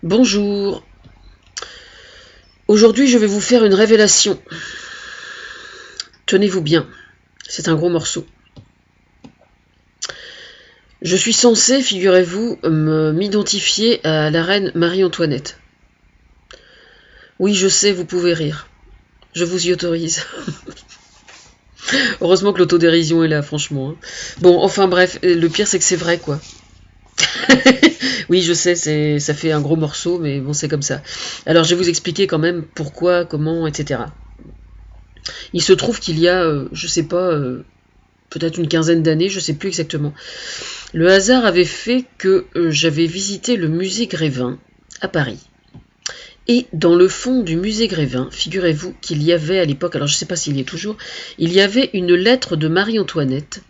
Bonjour. Aujourd'hui, je vais vous faire une révélation. Tenez-vous bien, c'est un gros morceau. Je suis censé, figurez-vous, m'identifier à la reine Marie-Antoinette. Oui, je sais, vous pouvez rire. Je vous y autorise. Heureusement que l'autodérision est là, franchement. Bon, enfin bref, le pire c'est que c'est vrai, quoi. Oui, je sais, ça fait un gros morceau, mais bon, c'est comme ça. Alors, je vais vous expliquer quand même pourquoi, comment, etc. Il se trouve qu'il y a, je sais pas, peut-être une quinzaine d'années, je sais plus exactement. Le hasard avait fait que j'avais visité le musée Grévin à Paris. Et dans le fond du musée Grévin, figurez-vous qu'il y avait à l'époque, alors je ne sais pas s'il y est toujours, il y avait une lettre de Marie-Antoinette,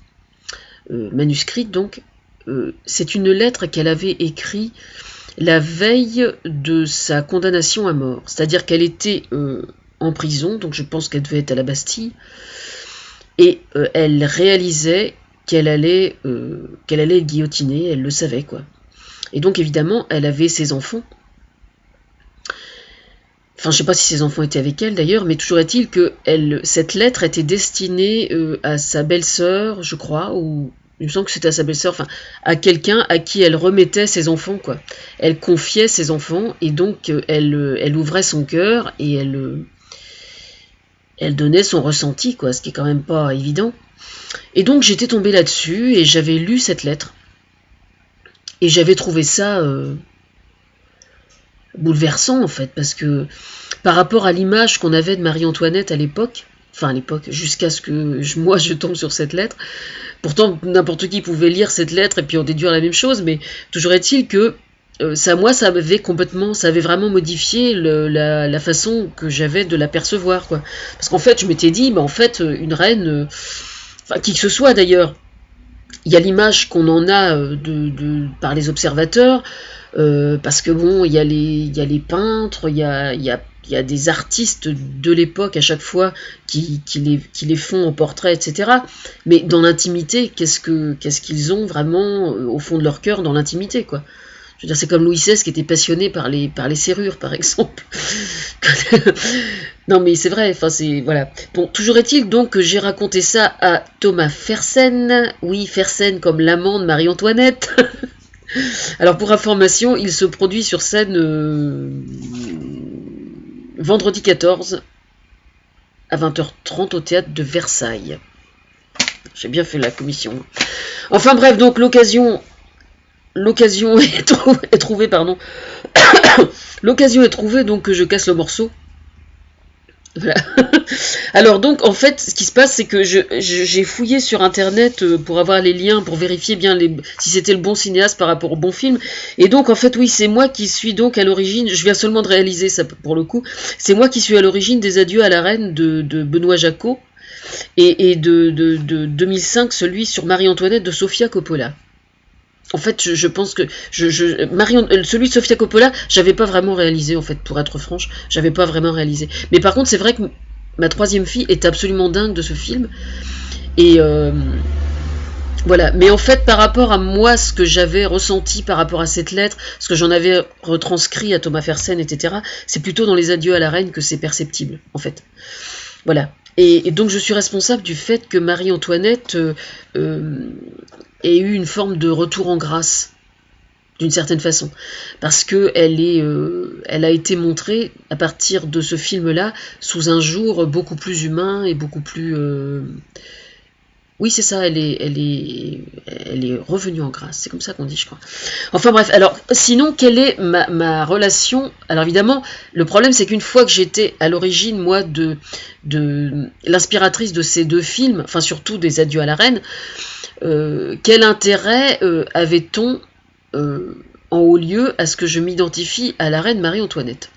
manuscrite donc. C'est une lettre qu'elle avait écrite la veille de sa condamnation à mort. C'est-à-dire qu'elle était en prison, donc je pense qu'elle devait être à la Bastille, et elle réalisait qu'elle allait être guillotinée, elle le savait, quoi. Et donc évidemment, elle avait ses enfants. Enfin, je ne sais pas si ses enfants étaient avec elle d'ailleurs, mais toujours est-il que cette lettre était destinée à sa belle-sœur, je crois, ou il me semble que c'était à sa belle-sœur, enfin, à quelqu'un à qui elle remettait ses enfants, quoi. Elle confiait ses enfants, et donc elle ouvrait son cœur, et elle donnait son ressenti, quoi, ce qui est quand même pas évident. Et donc j'étais tombée là-dessus, et j'avais lu cette lettre, et j'avais trouvé ça bouleversant, en fait, parce que par rapport à l'image qu'on avait de Marie-Antoinette à l'époque, enfin à l'époque, jusqu'à ce que moi je tombe sur cette lettre, pourtant n'importe qui pouvait lire cette lettre et puis en déduire la même chose, mais toujours est-il que ça avait vraiment modifié la façon que j'avais de la percevoir, quoi. Parce qu'en fait, je m'étais dit, en fait, une reine, enfin qui que ce soit d'ailleurs, il y a l'image qu'on en a par les observateurs, parce que bon, il y a les peintres, il y a des artistes de l'époque à chaque fois qui les font en portrait, etc. Mais dans l'intimité, qu'est-ce qu'ils ont vraiment au fond de leur cœur dans l'intimité, quoi. Je veux dire, c'est comme Louis XVI qui était passionné par les serrures, par exemple. Non, mais c'est vrai, enfin, c'est. Voilà. Bon, toujours est-il donc que j'ai raconté ça à Thomas Fersen. Oui, Fersen comme l'amant de Marie-Antoinette. Alors, pour information, il se produit sur scène vendredi 14 à 20h30 au théâtre de Versailles. J'ai bien fait la commission. Enfin bref, donc l'occasion est trouvée, pardon. L'occasion est trouvée donc que je casse le morceau. Voilà. Alors donc en fait ce qui se passe c'est que j'ai fouillé sur internet pour avoir les liens, pour vérifier bien si c'était le bon cinéaste par rapport au bon film, et donc en fait oui c'est moi qui suis donc à l'origine, je viens seulement de réaliser ça pour le coup, c'est moi qui suis à l'origine des Adieux à la reine de Benoît Jacquot et de 2005 celui sur Marie-Antoinette de Sofia Coppola. En fait, je pense que celui de Sofia Coppola, j'avais pas vraiment réalisé, en fait, pour être franche, j'avais pas vraiment réalisé. Mais par contre, c'est vrai que ma troisième fille est absolument dingue de ce film. Et voilà. Mais en fait, par rapport à moi, ce que j'avais ressenti par rapport à cette lettre, ce que j'en avais retranscrit à Thomas Fersen, etc., c'est plutôt dans les Adieux à la reine que c'est perceptible, en fait. Voilà. Et donc je suis responsable du fait que Marie-Antoinette ait eu une forme de retour en grâce, d'une certaine façon. Parce que elle a été montrée, à partir de ce film-là, sous un jour beaucoup plus humain et beaucoup plus... Oui, c'est ça, elle est revenue en grâce, c'est comme ça qu'on dit, je crois. Enfin bref, alors, sinon, quelle est ma relation? Alors évidemment, le problème, c'est qu'une fois que j'étais à l'origine, moi, de l'inspiratrice de ces deux films, enfin surtout des Adieux à la reine, quel intérêt avait-on en haut lieu à ce que je m'identifie à la reine Marie-Antoinette?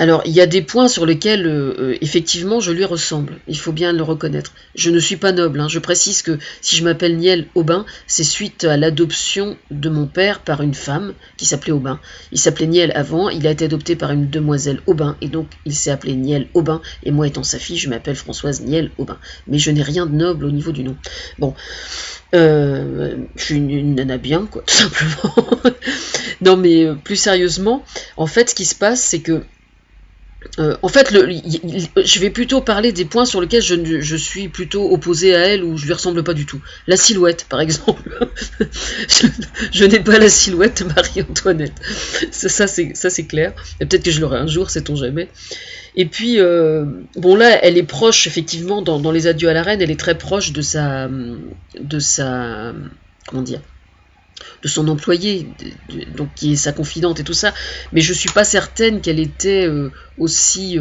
Alors, il y a des points sur lesquels, effectivement, je lui ressemble. Il faut bien le reconnaître. Je ne suis pas noble, hein. Je précise que si je m'appelle Niel Aubin, c'est suite à l'adoption de mon père par une femme qui s'appelait Aubin. Il s'appelait Niel avant, il a été adopté par une demoiselle Aubin, et donc il s'est appelé Niel Aubin, et moi étant sa fille, je m'appelle Françoise Niel Aubin. Mais je n'ai rien de noble au niveau du nom. Bon, je suis une nana bien, quoi, tout simplement. Non, mais plus sérieusement, en fait, ce qui se passe, c'est que en fait, je vais plutôt parler des points sur lesquels je suis plutôt opposée à elle ou je lui ressemble pas du tout. La silhouette, par exemple. je n'ai pas la silhouette de Marie-Antoinette. Ça c'est clair. Et peut-être que je l'aurai un jour, sait-on jamais. Et puis, bon là, elle est proche, effectivement, dans Les Adieux à la Reine, elle est très proche comment dire, de son employé, donc qui est sa confidente et tout ça, mais je suis pas certaine qu'elle était aussi,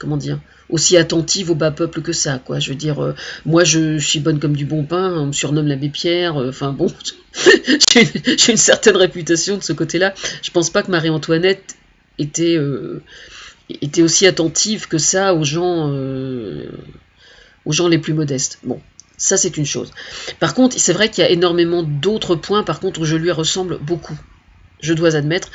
comment dire, aussi attentive au bas peuple que ça, quoi. Je veux dire, moi je suis bonne comme du bon pain, on me surnomme l'abbé Pierre, enfin bon, j'ai une certaine réputation de ce côté-là. Je pense pas que Marie-Antoinette était aussi attentive que ça aux gens les plus modestes. Bon, ça c'est une chose. Par contre, c'est vrai qu'il y a énormément d'autres points, par contre, où je lui ressemble beaucoup. Je dois admettre.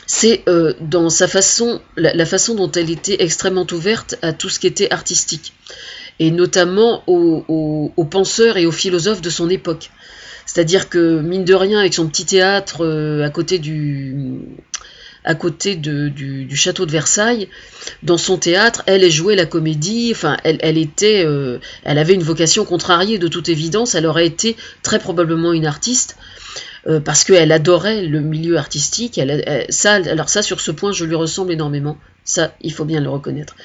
C'est dans sa façon, la façon dont elle était extrêmement ouverte à tout ce qui était artistique. Et notamment aux penseurs et aux philosophes de son époque. C'est-à-dire que, mine de rien, avec son petit théâtre à côté du château de Versailles, dans son théâtre, elle jouait la comédie, enfin, elle avait une vocation contrariée de toute évidence, elle aurait été très probablement une artiste, parce qu'elle adorait le milieu artistique, alors ça, sur ce point, je lui ressemble énormément, ça, il faut bien le reconnaître.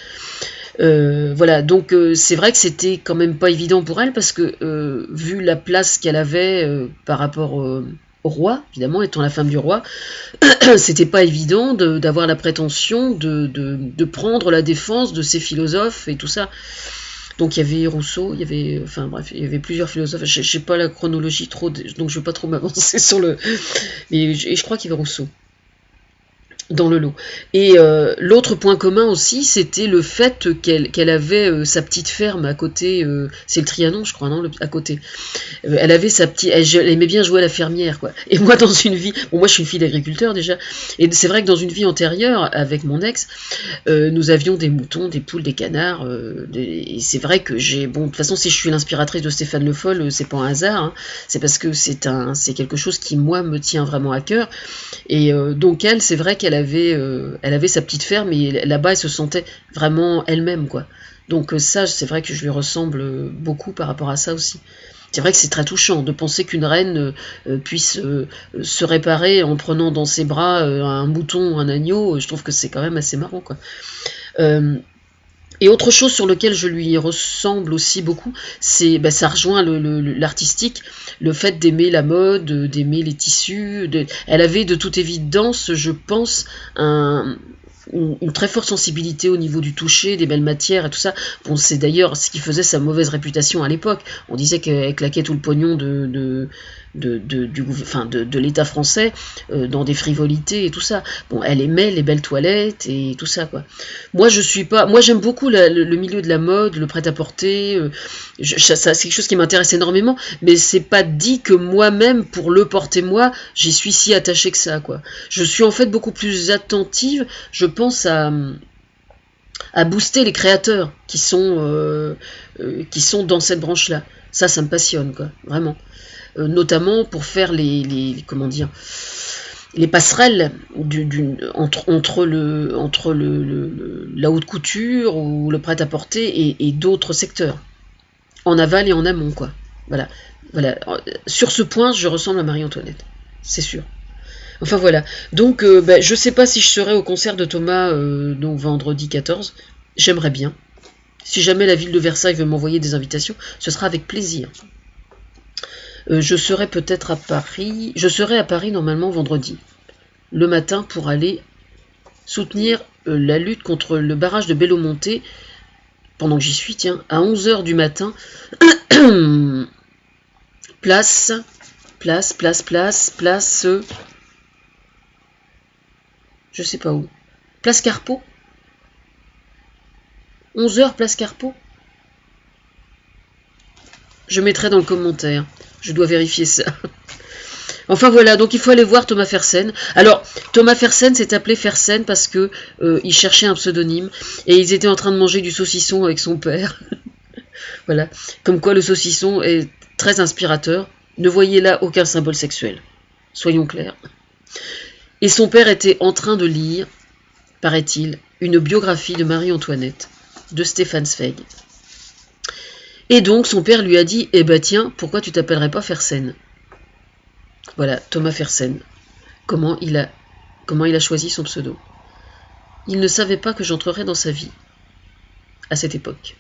Voilà, donc c'est vrai que c'était quand même pas évident pour elle, parce que vu la place qu'elle avait par rapport au roi, évidemment, étant la femme du roi, c'était pas évident d'avoir la prétention de prendre la défense de ces philosophes et tout ça. Donc il y avait Rousseau, il y avait, enfin bref, il y avait plusieurs philosophes. Je sais pas la chronologie trop, donc je vais pas trop m'avancer sur le. Mais je crois qu'il y avait Rousseau dans le lot. Et l'autre point commun aussi, c'était le fait qu'elle avait sa petite ferme à côté, c'est le Trianon, je crois, non, à côté. Elle avait sa petite, elle aimait bien jouer à la fermière, quoi. Et moi, dans une vie, bon, moi, je suis une fille d'agriculteur déjà, et c'est vrai que dans une vie antérieure, avec mon ex, nous avions des moutons, des poules, des canards, et c'est vrai que bon, de toute façon, si je suis l'inspiratrice de Stéphane Le Foll, c'est pas un hasard, hein, c'est parce que c'est quelque chose qui, moi, me tient vraiment à cœur, et donc c'est vrai qu'elle avait sa petite ferme, et là-bas, elle se sentait vraiment elle-même, quoi. Donc ça, c'est vrai que je lui ressemble beaucoup par rapport à ça aussi. C'est vrai que c'est très touchant de penser qu'une reine puisse se réparer en prenant dans ses bras un mouton ou un agneau. Je trouve que c'est quand même assez marrant, quoi. Et autre chose sur lequel je lui ressemble aussi beaucoup, c'est, ça rejoint l'artistique, le fait d'aimer la mode, d'aimer les tissus. Elle avait de toute évidence, je pense, une très forte sensibilité au niveau du toucher, des belles matières et tout ça. Bon, c'est d'ailleurs ce qui faisait sa mauvaise réputation à l'époque. On disait qu'elle claquait tout le pognon de l'État français dans des frivolités et tout ça. Bon, elle aimait les belles toilettes et tout ça, quoi. Moi, j'aime beaucoup le milieu de la mode, le prêt-à-porter. Ça, c'est quelque chose qui m'intéresse énormément, mais c'est pas dit que moi-même, pour le porter moi, j'y suis si attachée que ça, quoi. Je suis en fait beaucoup plus attentive, je pense à booster les créateurs qui sont dans cette branche-là. Ça me passionne, quoi, vraiment. Notamment pour faire comment dire, les passerelles entre la haute couture ou le prêt-à-porter et d'autres secteurs, en aval et en amont, quoi. Voilà. Sur ce point, je ressemble à Marie-Antoinette, c'est sûr. Enfin voilà. Donc, je sais pas si je serai au concert de Thomas donc vendredi 14. J'aimerais bien. Si jamais la ville de Versailles veut m'envoyer des invitations, ce sera avec plaisir. Je serai peut-être à Paris. Je serai à Paris normalement vendredi, le matin, pour aller soutenir la lutte contre le barrage de Bellomonte, pendant que j'y suis, tiens, à 11h du matin. place. Je sais pas où. Place Carpeau? 11h, place Carpeau? Je mettrai dans le commentaire. Je dois vérifier ça. Enfin voilà, donc il faut aller voir Thomas Fersen. Alors, Thomas Fersen s'est appelé Fersen parce que il cherchait un pseudonyme et ils étaient en train de manger du saucisson avec son père. Voilà, comme quoi le saucisson est très inspirateur. Ne voyez là aucun symbole sexuel. Soyons clairs. Et son père était en train de lire, paraît-il, une biographie de Marie-Antoinette, de Stéphane Zweig. Et donc son père lui a dit, eh ben tiens, pourquoi tu t'appellerais pas Fersen? Voilà, Thomas Fersen. Comment il a choisi son pseudo. Il ne savait pas que j'entrerais dans sa vie, à cette époque.